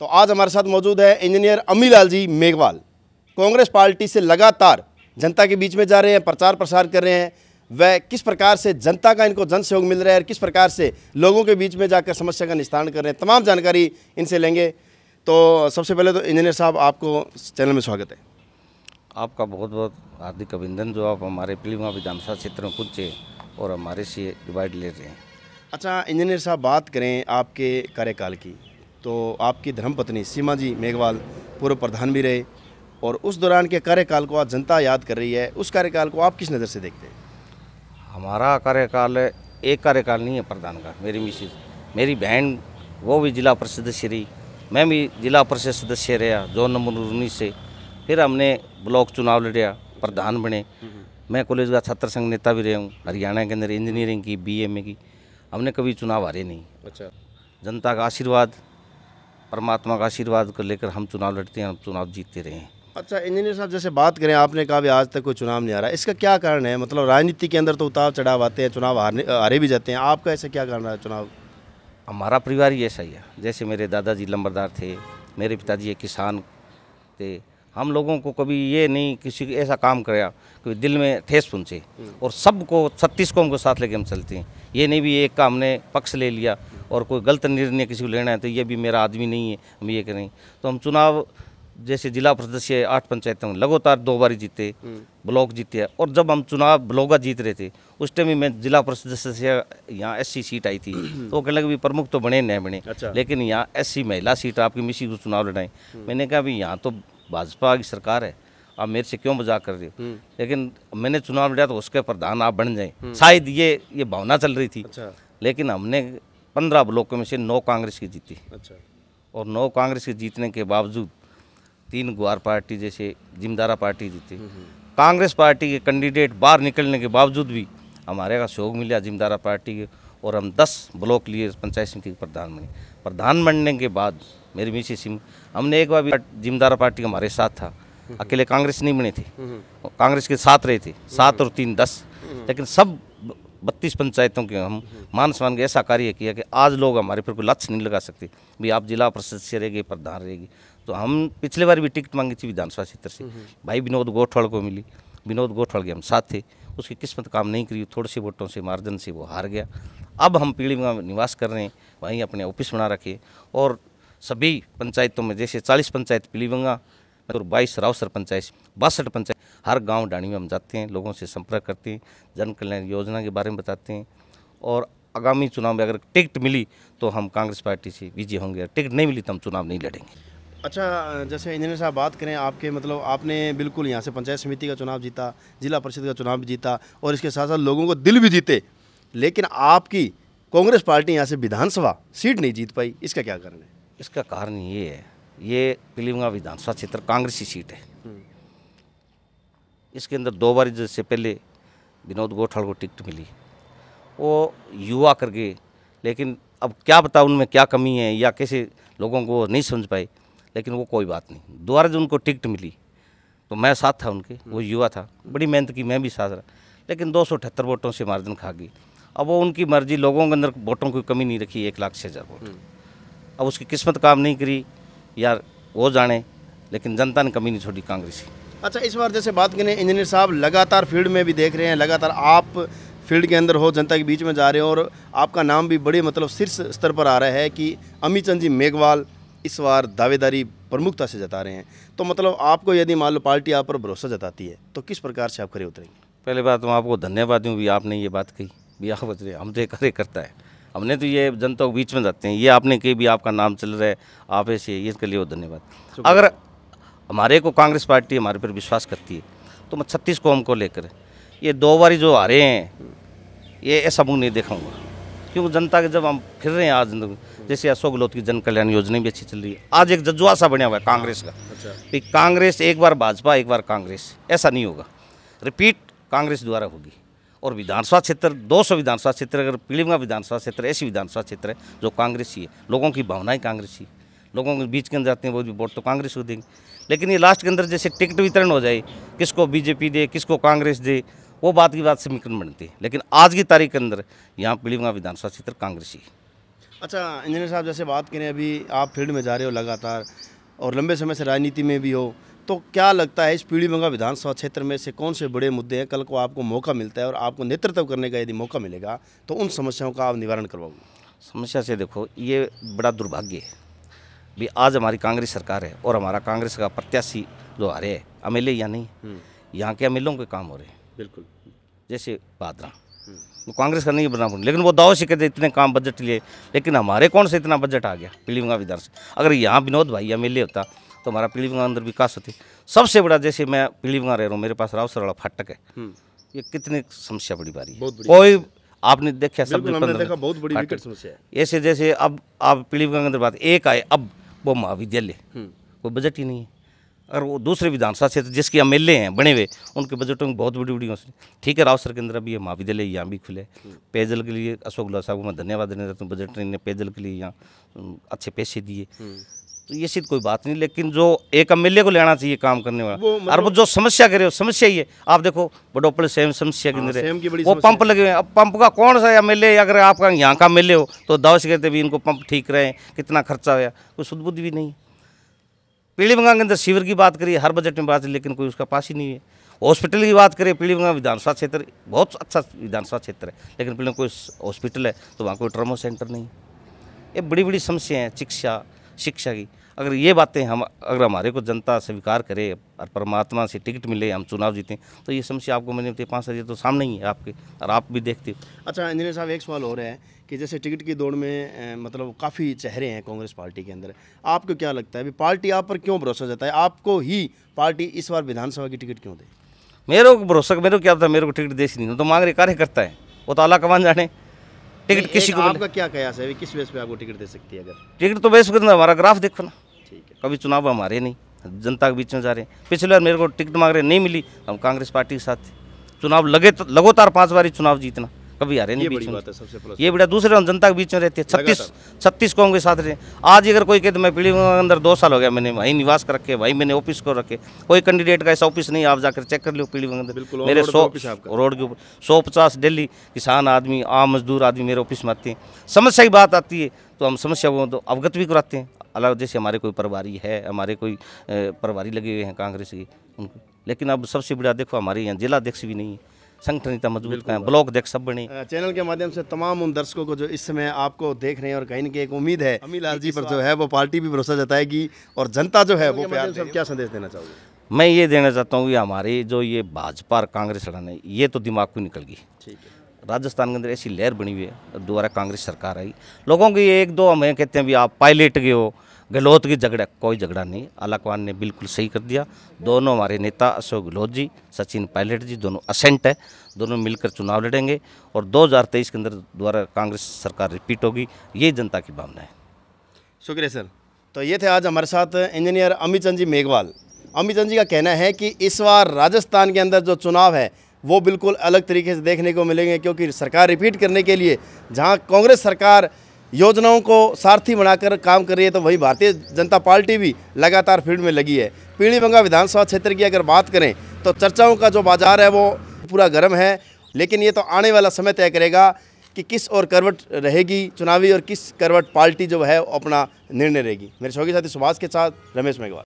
तो आज हमारे साथ मौजूद है इंजीनियर अम्मीलाल जी मेघवाल। कांग्रेस पार्टी से लगातार जनता के बीच में जा रहे हैं, प्रचार प्रसार कर रहे हैं। वह किस प्रकार से जनता का इनको जन सहयोग मिल रहा है और किस प्रकार से लोगों के बीच में जाकर समस्या का निस्तारण कर रहे हैं, तमाम जानकारी इनसे लेंगे। तो सबसे पहले तो इंजीनियर साहब, आपको चैनल में स्वागत है। आपका बहुत बहुत हार्दिक अभिनंदन जो आप हमारे पीलीभीत विधानसभा क्षेत्र में पहुँचे और हमारे से डिवाइड ले रहे हैं। अच्छा इंजीनियर साहब, बात करें आपके कार्यकाल की, तो आपकी धर्मपत्नी सीमा जी मेघवाल पूर्व प्रधान भी रहे और उस दौरान के कार्यकाल को आज जनता याद कर रही है। उस कार्यकाल को आप किस नज़र से देखते हैं? हमारा कार्यकाल एक कार्यकाल नहीं है प्रधान का। मेरी मिसेज, मेरी बहन, वो भी जिला परिषद सदस्य रही, मैं भी जिला परिषद सदस्य रहा जोन नंबर 19 से। फिर हमने ब्लॉक चुनाव लड़ा, प्रधान बने। मैं कॉलेज का छात्र संघ नेता भी रहा हूँ। हरियाणा के अंदर इंजीनियरिंग की, BA की। हमने कभी चुनाव हारे नहीं। अच्छा, जनता का आशीर्वाद, परमात्मा का आशीर्वाद को लेकर हम चुनाव लड़ते हैं, हम चुनाव जीतते रहे हैं। अच्छा इंजीनियर साहब, जैसे बात करें, आपने कहा भी आज तक कोई चुनाव नहीं आ रहा, इसका क्या कारण है? मतलब राजनीति के अंदर तो उतार चढ़ाव आते हैं, चुनाव हारे भी जाते हैं, आपका ऐसा क्या कारण है चुनाव? हमारा परिवार ही ऐसा ही है। जैसे मेरे दादाजी लंबरदार थे, मेरे पिताजी एक किसान थे। हम लोगों को कभी ये नहीं किसी ऐसा काम कराया कि दिल में ठेस पहुँचे, और सबको 36 कौम को साथ लेके हम चलते हैं। ये नहीं भी एक का हमने पक्ष ले लिया और कोई गलत निर्णय किसी को लेना है तो ये भी मेरा आदमी नहीं है, हम ये करें। तो हम चुनाव जैसे जिला सदस्य 8 पंचायतों में लगातार 2 बार जीते, ब्लॉक जीते। और जब हम चुनाव ब्लॉक जीत रहे थे उस टाइम में मैं जिला परिषद सदस्य, यहाँ SC सीट आई थी तो कहने लगे भी प्रमुख तो बने नहीं बने। अच्छा। लेकिन यहाँ SC महिला सीट आपकी मिसी को चुनाव लड़ाई। मैंने कहा भी यहाँ तो भाजपा की सरकार है, आप मेरे से क्यों मजाक कर रहे हो? लेकिन मैंने चुनाव लड़ा तो उसके प्रधान आप बन जाए, शायद ये भावना चल रही थी। अच्छा। लेकिन हमने 15 ब्लॉकों में से 9 कांग्रेस की जीती। अच्छा। और 9 कांग्रेस के जीतने के बावजूद 3 गुआर पार्टी जैसे जिमदारा पार्टी जीती। कांग्रेस पार्टी के कैंडिडेट बाहर निकलने के बावजूद भी हमारे का सहयोग मिला जिमदारा पार्टी के, और हम 10 ब्लॉक लिए, पंचायत समिति के प्रधान बने। प्रधान बनने के बाद मेरी मिसेस सिंह, हमने एक बार भी जिमदारा पार्टी का हमारे साथ था, अकेले कांग्रेस नहीं बने थे, कांग्रेस के साथ रहे थे, 7 और 3 10। लेकिन सब 32 पंचायतों के हम मान सम्मान के ऐसा कार्य किया कि आज लोग हमारे पर कोई लक्ष्य नहीं लगा सकते भी आप जिला परिषद से रहेगी, प्रधान रहेगी। तो हम पिछले बार भी टिकट मांगी थी विधानसभा क्षेत्र से, भाई विनोद गोठवाल को मिली। विनोद गोठवाल के हम साथ थे, उसकी किस्मत काम नहीं करी, थोड़े से वोटों से, मार्जिन से वो हार गया। अब हम पीलीभीत में निवास कर रहे हैं, वहीं अपने ऑफिस बना रखे, और सभी पंचायतों में जैसे 40 पंचायत पीलीभीत और 22 रावसर पंचायत, 62 पंचायत, हर गांव डाणी में हम जाते हैं, लोगों से संपर्क करते हैं, जन कल्याण योजना के बारे में बताते हैं। और आगामी चुनाव में अगर टिकट मिली तो हम कांग्रेस पार्टी से विजय होंगे, टिकट नहीं मिली तो हम चुनाव नहीं लड़ेंगे। अच्छा, जैसे इंजीनियर साहब बात करें आपके, मतलब आपने बिल्कुल यहाँ से पंचायत समिति का चुनाव जीता, जिला परिषद का चुनाव भी जीता और इसके साथ साथ लोगों को दिल भी जीते, लेकिन आपकी कांग्रेस पार्टी यहाँ से विधानसभा सीट नहीं जीत पाई, इसका क्या कारण है? इसका कारण ये है, ये पीलीभीत विधानसभा क्षेत्र कांग्रेसी सीट है। इसके अंदर 2 बार जैसे पहले विनोद गोठवाल को टिकट मिली, वो युवा कर गए, लेकिन अब क्या पता उनमें क्या कमी है या कैसे लोगों को नहीं समझ पाए। लेकिन वो कोई बात नहीं, दोबारा जब उनको टिकट मिली तो मैं साथ था उनके, वो युवा था, बड़ी मेहनत की, मैं भी साथ रहा, लेकिन 278 वोटों से मार्जिन खा गई। अब वो उनकी मर्जी, लोगों के अंदर वोटों की कमी नहीं रखी, 1 लाख से ज़्यादा वोट। अब उसकी किस्मत काम नहीं करी यार, वो जाने, लेकिन जनता ने कमी नहीं छोड़ी कांग्रेसी। अच्छा, इस बार जैसे बात करें इंजीनियर साहब, लगातार फील्ड में भी देख रहे हैं, लगातार आप फील्ड के अंदर हो, जनता के बीच में जा रहे हो और आपका नाम भी बड़े मतलब शीर्ष स्तर पर आ रहा है कि अम्मीचंद जी मेघवाल इस बार दावेदारी प्रमुखता से जता रहे हैं। तो मतलब आपको यदि मान लो पार्टी आप पर भरोसा जताती है तो किस प्रकार से आप खड़े उतरेंगे? पहले बात मैं आपको धन्यवाद दूँ भी, आपने ये बात कही भी, आप बच रहे, हम तो कार्य करता है, हमने तो ये जनता के बीच में जाते हैं, ये आपने कही भी आपका नाम चल रहा है, आप ऐसे, इसके लिए वो धन्यवाद। अगर हमारे को कांग्रेस पार्टी हमारे पर विश्वास करती है तो मैं 36 कौम को लेकर ये 2 बारी जो हारे हैं ये ऐसा मुँह नहीं दिखाऊंगा, क्योंकि जनता के जब हम फिर रहे हैं आज, जैसे अशोक गहलोत की जन कल्याण योजना भी अच्छी चल रही है, आज एक जज्बा सा बना हुआ है कांग्रेस का। अच्छा। कांग्रेस एक बार भाजपा एक बार कांग्रेस, ऐसा नहीं होगा, रिपीट कांग्रेस द्वारा होगी। और विधानसभा क्षेत्र 200 विधानसभा क्षेत्र, अगर पीलीभीत विधानसभा क्षेत्र ऐसी विधानसभा क्षेत्र है जो कांग्रेसी है, लोगों की भावनाएं कांग्रेसी, लोगों के बीच के अंदर जाते हैं वो भी वोट तो कांग्रेस को देंगे। लेकिन ये लास्ट के अंदर जैसे टिकट वितरण हो जाए, किसको BJP दे किसको कांग्रेस दे, वो बात की बात समीकरण बनती है। लेकिन आज की तारीख के अंदर यहाँ पीलीभीत विधानसभा क्षेत्र कांग्रेसी है। अच्छा इंजीनियर साहब, जैसे बात करें, अभी आप फील्ड में जा रहे हो लगातार और लंबे समय से राजनीति में भी हो, तो क्या लगता है इस पीलीभंगा विधानसभा क्षेत्र में से कौन से बड़े मुद्दे हैं, कल को आपको मौका मिलता है और आपको नेतृत्व करने का यदि मौका मिलेगा तो उन समस्याओं का आप निवारण करवाओगे? समस्या से देखो, ये बड़ा दुर्भाग्य है भी आज हमारी कांग्रेस सरकार है और हमारा कांग्रेस का प्रत्याशी जो आ रहे हैं एमएलए या नहीं, यहाँ के एमएलए के काम हो रहे हैं। बिल्कुल। जैसे बादरा वो कांग्रेस का नहीं बना, लेकिन वो दाव से कहते इतने काम बजट लिए, लेकिन हमारे कौन से इतना बजट आ गया पीलीभंगा विधानसभा। अगर यहाँ विनोद भाई एमएलए होता तो हमारा पीलीभंगा अंदर विकास होती। सबसे बड़ा, जैसे मैं पीलीभंगा रह रहा हूँ, मेरे पास रावसर वाला फाटक है, ये कितनी समस्या बड़ी बारी है, कोई आपने देखा सब देखा, बहुत बड़ी विकट समस्या है। ऐसे जैसे अब आप पीलीभंगा के अंदर बात एक आए, अब वो महाविद्यालय कोई बजट ही नहीं है। अगर वो दूसरे विधानसभा क्षेत्र जिसके एमएलए हैं बने हुए, उनके बजटों में बहुत बड़ी बड़ी योजना। ठीक है, रावसर के अंदर अभी ये महाविद्यालय यहाँ भी खुले, पेयजल के लिए अशोक गहलोत साहब को मैं धन्यवाद देना चाहता हूँ, बजट ने पेयजल के लिए यहाँ अच्छे पैसे दिए, तो ये सीधी कोई बात नहीं। लेकिन जो एक एमएलए को लेना चाहिए काम करने वाला, और वो जो समस्या करे समस्या ही है। आप देखो बडोपल सेम समस्या के अंदर वो पंप लगे हुए हैं, अब पंप का कौन सा एमएलए, अगर आपका यहाँ का एमएलए हो तो दाव से कहते भी इनको पंप ठीक रहे, कितना खर्चा हुआ, कोई सुध बुद्ध भी नहीं। पीलीभंगा के अंदर सीवर की बात करिए, हर बजट में बात है, लेकिन कोई उसका पास ही नहीं है। हॉस्पिटल की बात करें, पीलीभंगा विधानसभा क्षेत्र बहुत अच्छा विधानसभा क्षेत्र है, लेकिन पीलीभंगा कोई हॉस्पिटल है तो वहाँ कोई ट्रॉमा सेंटर नहीं। ये बड़ी बड़ी समस्या हैं शिक्षा की। अगर ये बातें अगर हमारे को जनता स्वीकार करे और परमात्मा से टिकट मिले, हम चुनाव जीतें, तो ये समस्या आपको मैंने 5 तो सामने ही है आपके, और आप भी देखते हो। अच्छा इंजीनियर साहब, एक सवाल हो रहा है कि जैसे टिकट की दौड़ में मतलब काफ़ी चेहरे हैं कांग्रेस पार्टी के अंदर, आपको क्या लगता है भी पार्टी आप पर क्यों भरोसा जताए, आपको ही पार्टी इस बार विधानसभा की टिकट क्यों दे? मेरे को भरोसा, मेरे को क्या पता, मेरे को टिकट दे नहीं, तो मांग रहे कार्यकर्ता है, वो तो अल्लाह कमान जाने। टिकट किसी को, आपका क्या कयास है, किस बेस पे आपको टिकट दे सकती है? अगर टिकट तो बेस पर हमारा ग्राफ देखो ना, ठीक है, कभी चुनाव हमारे नहीं, जनता के बीच में जा रहे हैं। पिछले बार मेरे को टिकट मांग रहे, नहीं मिली, हम कांग्रेस पार्टी के साथ थे। चुनाव लगे तो लगातार 5 बार चुनाव जीतना, कभी हारे नहीं बीच में। ये बड़ा दूसरे हम जनता के बीच में रहते हैं, 36 कांग्रेस के साथ रहे। आज अगर कोई कहते मैं पीलीभंगा के अंदर 2 साल हो गया, मैंने वहीं निवास कर रखे, वहीं मैंने ऑफिस को रखे, कोई कैंडिडेट का ऐसा ऑफिस नहीं, आप जाकर चेक कर लो पीलीभंगा के अंदर। मेरे 100 रोड के ऊपर 150 डेली किसान आदमी, आम मजदूर आदमी मेरे ऑफिस में आते हैं। समस्या की बात आती है तो हम समस्या को तो अवगत भी कराते हैं। अलग जैसे हमारे कोई प्रभारी है, हमारे कोई प्रभारी लगे हुए हैं कांग्रेस के उनको, लेकिन अब सबसे बड़ा देखो हमारे यहाँ जिला अध्यक्ष भी नहीं है, संगठन मजबूत का है, ब्लॉक अध्यक्ष सब बने। चैनल के माध्यम से तमाम उन दर्शकों को जो इस समय आपको देख रहे हैं और कहीं न कहीं एक उम्मीद है अमीलाल जी पर जो है वो पार्टी भी भरोसा जताएगी और जनता जो है वो प्यार देगी, क्या संदेश देना चाहोगे? मैं ये देना चाहता हूँ कि हमारे जो ये भाजपा और कांग्रेस लड़ाने, ये तो दिमाग को निकल गई। ठीक है, राजस्थान के अंदर ऐसी लहर बनी हुई है, दोबारा कांग्रेस सरकार आई, लोगों की 1-2 हमें कहते हैं भी आप पायलट गए हो, गहलोत की झगड़ा, कोई झगड़ा नहीं, आलाकमान ने बिल्कुल सही कर दिया। दोनों हमारे नेता अशोक गहलोत जी, सचिन पायलट जी, दोनों असेंट है, दोनों मिलकर चुनाव लड़ेंगे और 2023 के अंदर दोबारा कांग्रेस सरकार रिपीट होगी, ये जनता की भावना है। शुक्रिया सर। तो ये थे आज हमारे साथ इंजीनियर अमित चंद जी मेघवाल। अमित चंद जी का कहना है कि इस बार राजस्थान के अंदर जो चुनाव है वो बिल्कुल अलग तरीके से देखने को मिलेंगे, क्योंकि सरकार रिपीट करने के लिए जहाँ कांग्रेस सरकार योजनाओं को सारथी बनाकर काम कर रही है, तो वही भारतीय जनता पार्टी भी लगातार फील्ड में लगी है। पीलीभंगा विधानसभा क्षेत्र की अगर बात करें तो चर्चाओं का जो बाजार है वो पूरा गर्म है, लेकिन ये तो आने वाला समय तय करेगा कि किस और करवट रहेगी चुनावी और किस करवट पार्टी जो है अपना निर्णय रहेगी। मेरे सहयोगी साथी सुभाष के साथ रमेश मेघवाल।